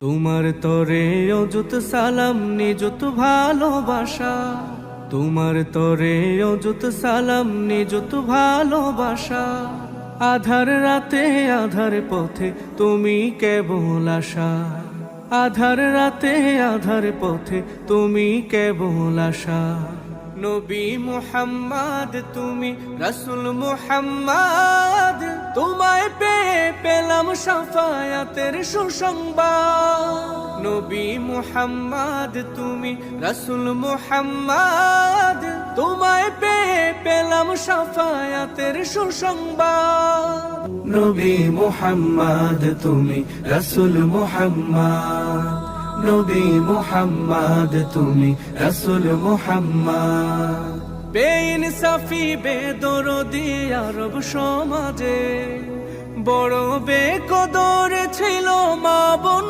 তোমার তরে অযুত সালাম নিযুত ভালোবাসা, তোমার তরে অযুত সালাম নিযুত ভালোবাসা। আধার রাতে আধার পথে তুমি কেবল আশা, আধার রাতে আধার পথে তুমি কেবল আশা। নবী মুহাম্মদ তুমি রাসূল মুহাম্মদ, তোমায় পেয়ে পেলাম শাফায়াতের সুসংবাদ। নবী মুহাম্মদ তুমি রাসূল মুহাম্মদ, তোমায় পেয়ে পেলাম শাফায়াতের সুসংবাদ। নবী মুহাম্মদ তুমি রাসূল মুহাম্মদ, নবী মুহাম্মদ তুমি রাসূল মুহাম্মদ। বেইনসাফি বেদরদি আরব সমাজে বড় বেকদর ছিল মা বোন।